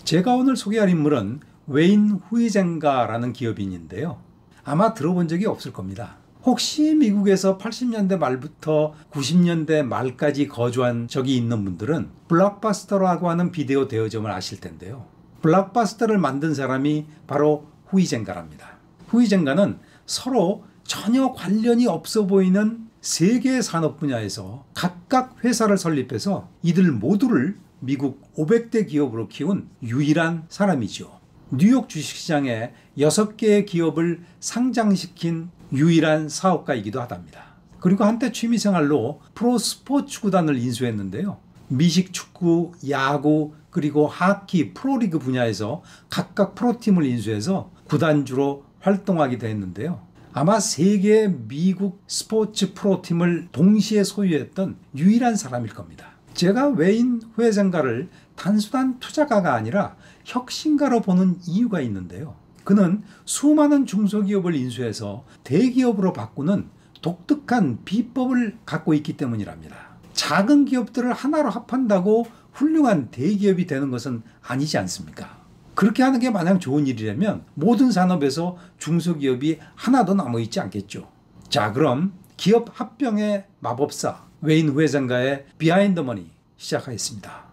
제가 오늘 소개할 인물은 웨인 후이젠가라는 기업인인데요. 아마 들어본 적이 없을 겁니다. 혹시 미국에서 80년대 말부터 90년대 말까지 거주한 적이 있는 분들은 블록버스터라고 하는 비디오 대여점을 아실 텐데요. 블록버스터를 만든 사람이 바로 후이젠가랍니다. 후이젠가는 서로 전혀 관련이 없어 보이는 세 개의 산업 분야에서 각각 회사를 설립해서 이들 모두를 미국 500대 기업으로 키운 유일한 사람이죠. 뉴욕 주식시장에 6개의 기업을 상장시킨 유일한 사업가이기도 하답니다. 그리고 한때 취미생활로 프로스포츠 구단을 인수했는데요. 미식 축구, 야구, 그리고 하키, 프로리그 분야에서 각각 프로팀을 인수해서 구단주로 활동하기도 했는데요. 아마 3개의 미국 스포츠 프로팀을 동시에 소유했던 유일한 사람일 겁니다. 제가 웨인 후이젠가를 단순한 투자가가 아니라 혁신가로 보는 이유가 있는데요. 그는 수많은 중소기업을 인수해서 대기업으로 바꾸는 독특한 비법을 갖고 있기 때문이랍니다. 작은 기업들을 하나로 합한다고 훌륭한 대기업이 되는 것은 아니지 않습니까? 그렇게 하는 게 마냥 좋은 일이라면 모든 산업에서 중소기업이 하나도 남아있지 않겠죠. 자, 그럼 기업 합병의 마법사 웨인 후이젠가의 비하인드 머니 시작하겠습니다.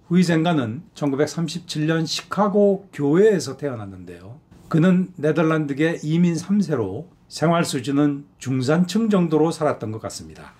후이젠가는 1937년 시카고 교회에서 태어났는데요. 그는 네덜란드계 이민 3세로 생활 수준은 중산층 정도로 살았던 것 같습니다.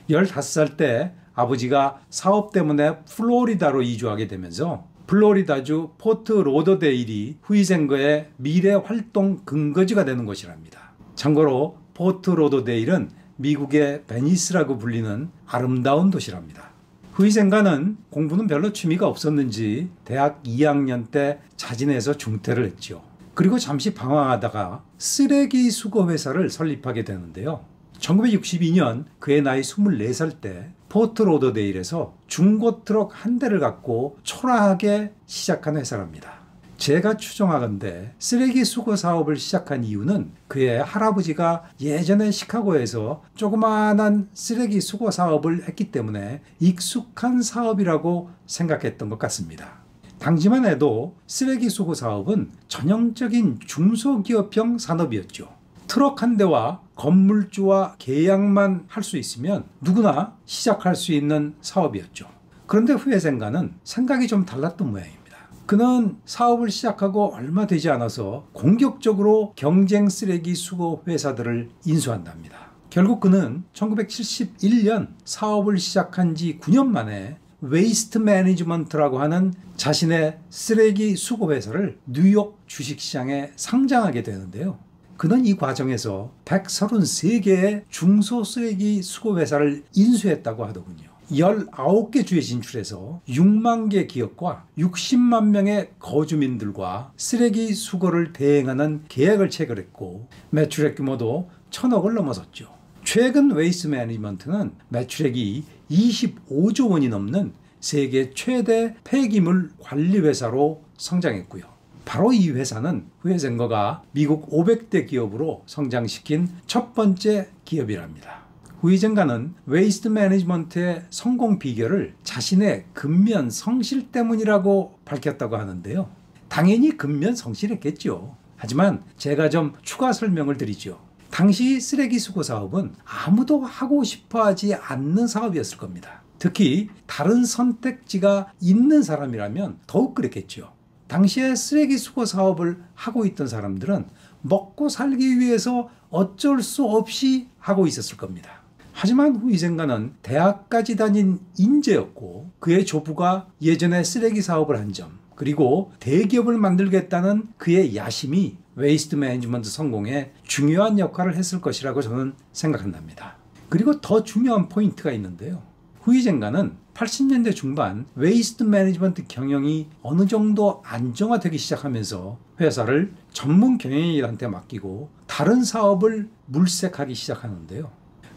15살 때 아버지가 사업 때문에 플로리다로 이주하게 되면서 플로리다주 포트 로더데일이 후이젠가의 미래 활동 근거지가 되는 곳이랍니다. 참고로 포트 로더데일은 미국의 베니스라고 불리는 아름다운 도시랍니다. 후이젠가는 공부는 별로 취미가 없었는지 대학 2학년 때 자진해서 중퇴를 했죠. 그리고 잠시 방황하다가 쓰레기 수거 회사를 설립하게 되는데요. 1962년 그의 나이 24살 때 포트 로더데일에서 중고 트럭 한 대를 갖고 초라하게 시작한 회사랍니다. 제가 추정하건대 쓰레기 수거 사업을 시작한 이유는 그의 할아버지가 예전에 시카고에서 조그마한 쓰레기 수거 사업을 했기 때문에 익숙한 사업이라고 생각했던 것 같습니다. 당시만 해도 쓰레기 수거 사업은 전형적인 중소기업형 산업이었죠. 트럭 한 대와 건물주와 계약만 할 수 있으면 누구나 시작할 수 있는 사업이었죠. 그런데 후이젠가는 생각이 좀 달랐던 모양입니다. 그는 사업을 시작하고 얼마 되지 않아서 공격적으로 경쟁 쓰레기 수거 회사들을 인수한답니다. 결국 그는 1971년 사업을 시작한 지 9년 만에 웨이스트 매니지먼트라고 하는 자신의 쓰레기 수거 회사를 뉴욕 주식시장에 상장하게 되는데요. 그는 이 과정에서 133개의 중소 쓰레기 수거 회사를 인수했다고 하더군요. 19개 주에 진출해서 6만 개 기업과 60만 명의 거주민들과 쓰레기 수거를 대행하는 계약을 체결했고 매출액 규모도 1,000억을 넘어섰죠. 최근 웨이스트 매니지먼트는 매출액이 25조 원이 넘는 세계 최대 폐기물 관리 회사로 성장했고요. 바로 이 회사는 후이젠가가 미국 500대 기업으로 성장시킨 첫 번째 기업이랍니다. 후이젠가는 웨이스트 매니지먼트의 성공 비결을 자신의 근면 성실 때문이라고 밝혔다고 하는데요. 당연히 근면 성실했겠죠. 하지만 제가 좀 추가 설명을 드리죠. 당시 쓰레기 수거 사업은 아무도 하고 싶어 하지 않는 사업이었을 겁니다. 특히 다른 선택지가 있는 사람이라면 더욱 그랬겠죠. 당시에 쓰레기 수거 사업을 하고 있던 사람들은 먹고 살기 위해서 어쩔 수 없이 하고 있었을 겁니다. 하지만 후이젠가는 대학까지 다닌 인재였고 그의 조부가 예전에 쓰레기 사업을 한 점, 그리고 대기업을 만들겠다는 그의 야심이 웨이스트 매니지먼트 성공에 중요한 역할을 했을 것이라고 저는 생각한답니다. 그리고 더 중요한 포인트가 있는데요. 후이젠가는 80년대 중반 웨이스트 매니지먼트 경영이 어느 정도 안정화되기 시작하면서 회사를 전문 경영인한테 맡기고 다른 사업을 물색하기 시작하는데요.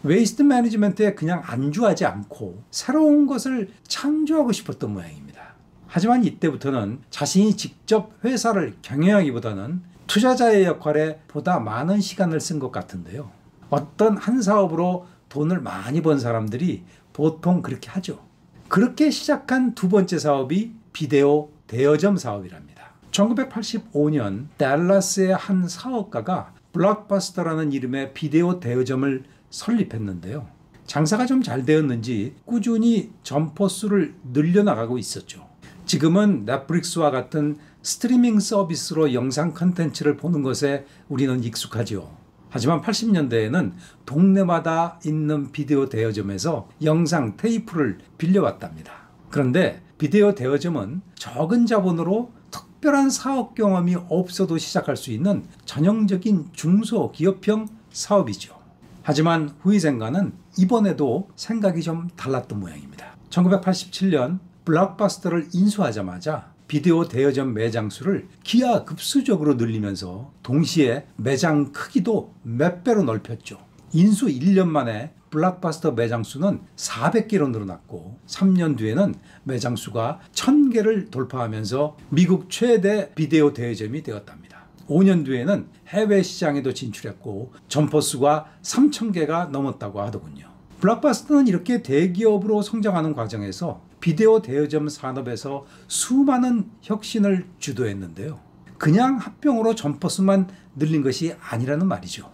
웨이스트 매니지먼트에 그냥 안주하지 않고 새로운 것을 창조하고 싶었던 모양입니다. 하지만 이때부터는 자신이 직접 회사를 경영하기보다는 투자자의 역할에 보다 많은 시간을 쓴 것 같은데요. 어떤 한 사업으로 돈을 많이 번 사람들이 보통 그렇게 하죠. 그렇게 시작한 두 번째 사업이 비데오 대여점 사업이랍니다. 1985년 댈러스의 한 사업가가 블록버스터라는 이름의 비데오 대여점을 설립했는데요. 장사가 좀 잘 되었는지 꾸준히 점포 수를 늘려나가고 있었죠. 지금은 넷플릭스와 같은 스트리밍 서비스로 영상 콘텐츠를 보는 것에 우리는 익숙하죠. 하지만 80년대에는 동네마다 있는 비디오 대여점에서 영상 테이프를 빌려왔답니다. 그런데 비디오 대여점은 적은 자본으로 특별한 사업 경험이 없어도 시작할 수 있는 전형적인 중소기업형 사업이죠. 하지만 후이젠가는 이번에도 생각이 좀 달랐던 모양입니다. 1987년 블록버스터를 인수하자마자 비디오 대여점 매장 수를 기하급수적으로 늘리면서 동시에 매장 크기도 몇 배로 넓혔죠. 인수 1년 만에 블록버스터 매장 수는 400개로 늘어났고 3년 뒤에는 매장 수가 1000개를 돌파하면서 미국 최대 비디오 대여점이 되었답니다. 5년 뒤에는 해외 시장에도 진출했고 점포 수가 3000개가 넘었다고 하더군요. 블록버스터는 이렇게 대기업으로 성장하는 과정에서 비디오 대여점 산업에서 수많은 혁신을 주도했는데요. 그냥 합병으로 점포 수만 늘린 것이 아니라는 말이죠.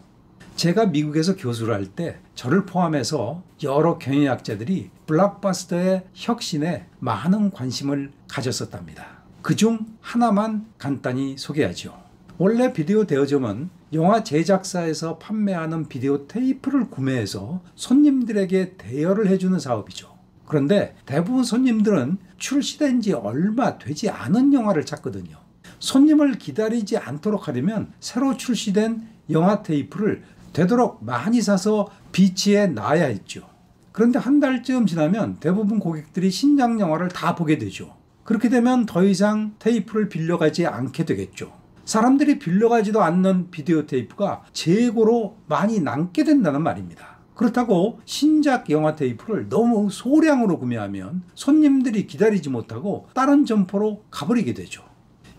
제가 미국에서 교수를 할 때 저를 포함해서 여러 경영학자들이 블록버스터의 혁신에 많은 관심을 가졌었답니다. 그중 하나만 간단히 소개하죠. 원래 비디오 대여점은 영화 제작사에서 판매하는 비디오 테이프를 구매해서 손님들에게 대여를 해주는 사업이죠. 그런데 대부분 손님들은 출시된 지 얼마 되지 않은 영화를 찾거든요. 손님을 기다리지 않도록 하려면 새로 출시된 영화 테이프를 되도록 많이 사서 비치해 놔야 했죠. 그런데 한 달쯤 지나면 대부분 고객들이 신작 영화를 다 보게 되죠. 그렇게 되면 더 이상 테이프를 빌려가지 않게 되겠죠. 사람들이 빌려가지도 않는 비디오 테이프가 재고로 많이 남게 된다는 말입니다. 그렇다고 신작 영화 테이프를 너무 소량으로 구매하면 손님들이 기다리지 못하고 다른 점포로 가버리게 되죠.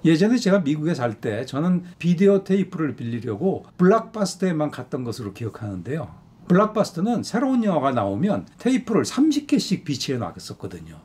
예전에 제가 미국에 살 때 저는 비디오 테이프를 빌리려고 블록버스터에만 갔던 것으로 기억하는데요. 블록버스터는 새로운 영화가 나오면 테이프를 30개씩 비치해 놨었거든요.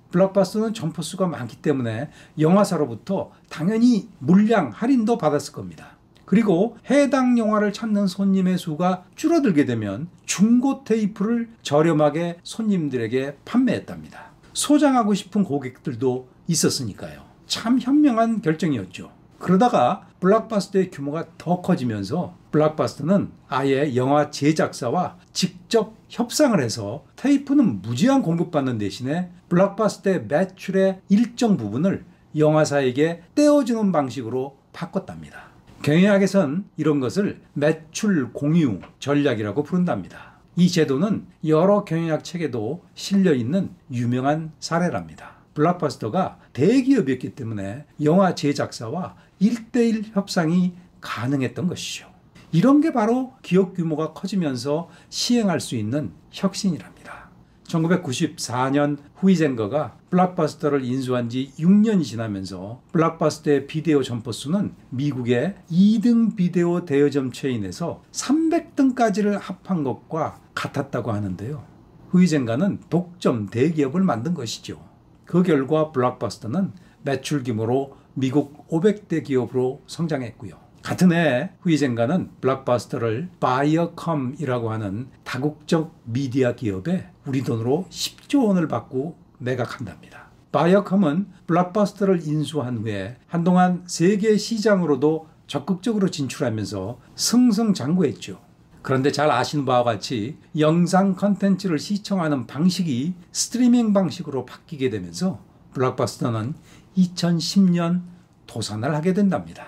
블록버스터는 점포 수가 많기 때문에 영화사로부터 당연히 물량 할인도 받았을 겁니다. 그리고 해당 영화를 찾는 손님의 수가 줄어들게 되면 중고 테이프를 저렴하게 손님들에게 판매했답니다. 소장하고 싶은 고객들도 있었으니까요. 참 현명한 결정이었죠. 그러다가 블록버스터의 규모가 더 커지면서 블록버스터는 아예 영화 제작사와 직접 협상을 해서 테이프는 무제한 공급받는 대신에 블록버스터의 매출의 일정 부분을 영화사에게 떼어주는 방식으로 바꿨답니다. 경영학에선 이런 것을 매출 공유 전략이라고 부른답니다. 이 제도는 여러 경영학 책에도 실려있는 유명한 사례랍니다. 블록버스터가 대기업이었기 때문에 영화 제작사와 1:1 협상이 가능했던 것이죠. 이런 게 바로 기업 규모가 커지면서 시행할 수 있는 혁신이랍니다. 1994년 후이젠거가 블록버스터를 인수한 지 6년이 지나면서 블록버스터의 비디오 점포 수는 미국의 2등 비디오 대여점 체인에서 300등까지를 합한 것과 같았다고 하는데요. 후이젠가는 독점 대기업을 만든 것이죠. 그 결과 블록버스터는 매출 규모로 미국 500대 기업으로 성장했고요. 같은 해 후이젠가는 블록버스터를 바이어컴이라고 하는 다국적 미디어 기업에 우리 돈으로 10조 원을 받고 매각한답니다. 바이어컴은 블록버스터를 인수한 후에 한동안 세계 시장으로도 적극적으로 진출하면서 승승장구했죠. 그런데 잘 아시는 바와 같이 영상 콘텐츠를 시청하는 방식이 스트리밍 방식으로 바뀌게 되면서 블록버스터는 2010년 도산을 하게 된답니다.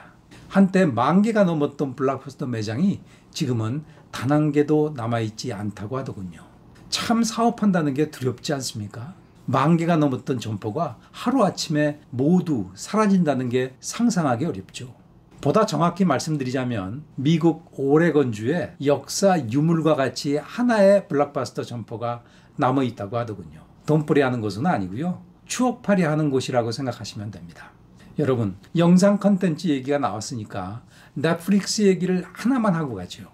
한때 10,000개가 넘었던 블록버스터 매장이 지금은 단 한 개도 남아있지 않다고 하더군요. 참 사업한다는 게 두렵지 않습니까? 10,000개가 넘었던 점포가 하루아침에 모두 사라진다는 게 상상하기 어렵죠. 보다 정확히 말씀드리자면 미국 오레곤주에 역사 유물과 같이 하나의 블록버스터 점포가 남아있다고 하더군요. 돈벌이 하는 곳은 아니고요. 추억팔이 하는 곳이라고 생각하시면 됩니다. 여러분, 영상 컨텐츠 얘기가 나왔으니까 넷플릭스 얘기를 하나만 하고 가죠.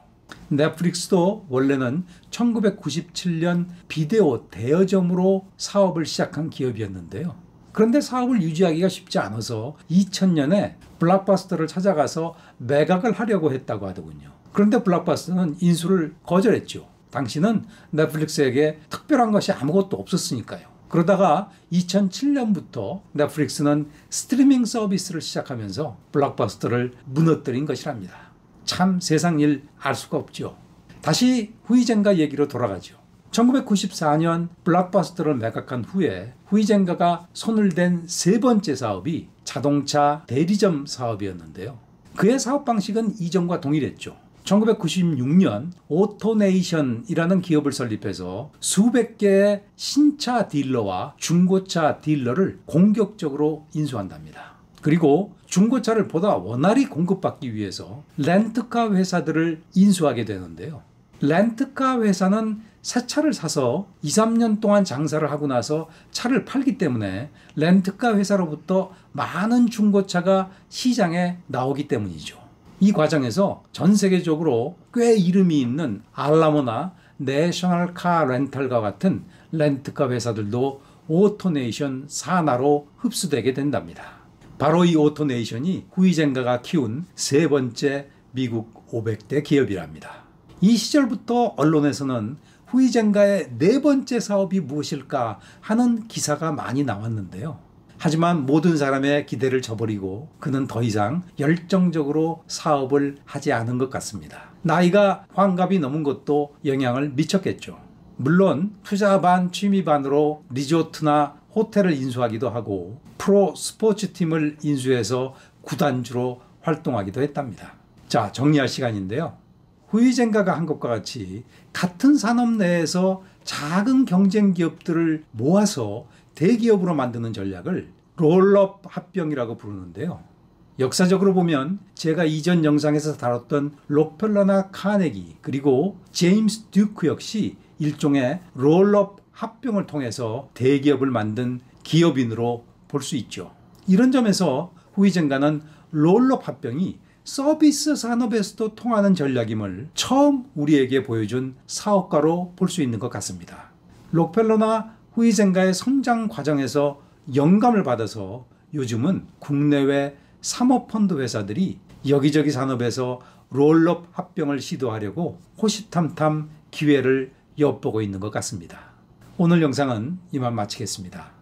넷플릭스도 원래는 1997년 비디오 대여점으로 사업을 시작한 기업이었는데요. 그런데 사업을 유지하기가 쉽지 않아서 2000년에 블록버스터를 찾아가서 매각을 하려고 했다고 하더군요. 그런데 블록버스터는 인수를 거절했죠. 당시는 넷플릭스에게 특별한 것이 아무것도 없었으니까요. 그러다가 2007년부터 넷플릭스는 스트리밍 서비스를 시작하면서 블록버스터를 무너뜨린 것이랍니다. 참 세상 일 알 수가 없죠. 다시 후이젠가 얘기로 돌아가죠. 1994년 블록버스터를 매각한 후에 후이젠가가 손을 댄 세 번째 사업이 자동차 대리점 사업이었는데요. 그의 사업 방식은 이전과 동일했죠. 1996년 오토네이션이라는 기업을 설립해서 수백 개의 신차 딜러와 중고차 딜러를 공격적으로 인수한답니다. 그리고 중고차를 보다 원활히 공급받기 위해서 렌트카 회사들을 인수하게 되는데요. 렌트카 회사는 새 차를 사서 2, 3년 동안 장사를 하고 나서 차를 팔기 때문에 렌트카 회사로부터 많은 중고차가 시장에 나오기 때문이죠. 이 과정에서 전 세계적으로 꽤 이름이 있는 알라모나 내셔널 카 렌탈과 같은 렌트카 회사들도 오토네이션 산하로 흡수되게 된답니다. 바로 이 오토네이션이 후이젠가가 키운 세 번째 미국 500대 기업이랍니다. 이 시절부터 언론에서는 후이젠가의 네 번째 사업이 무엇일까 하는 기사가 많이 나왔는데요. 하지만 모든 사람의 기대를 저버리고 그는 더 이상 열정적으로 사업을 하지 않은 것 같습니다. 나이가 환갑이 넘은 것도 영향을 미쳤겠죠. 물론 투자 반 취미 반으로 리조트나 호텔을 인수하기도 하고 프로 스포츠팀을 인수해서 구단주로 활동하기도 했답니다. 자, 정리할 시간인데요. 후이젠가가 한 것과 같이 같은 산업 내에서 작은 경쟁 기업들을 모아서 대기업으로 만드는 전략을 롤업 합병이라고 부르는데요. 역사적으로 보면 제가 이전 영상에서 다뤘던 록펠러나 카네기 그리고 제임스 듀크 역시 일종의 롤업 합병을 통해서 대기업을 만든 기업인으로 볼 수 있죠. 이런 점에서 후이젠가는 롤업 합병이 서비스 산업에서도 통하는 전략임을 처음 우리에게 보여준 사업가로 볼 수 있는 것 같습니다. 록펠러나 후이젠가의 성장 과정에서 영감을 받아서 요즘은 국내외 사모펀드 회사들이 여기저기 산업에서 롤업 합병을 시도하려고 호시탐탐 기회를 엿보고 있는 것 같습니다. 오늘 영상은 이만 마치겠습니다.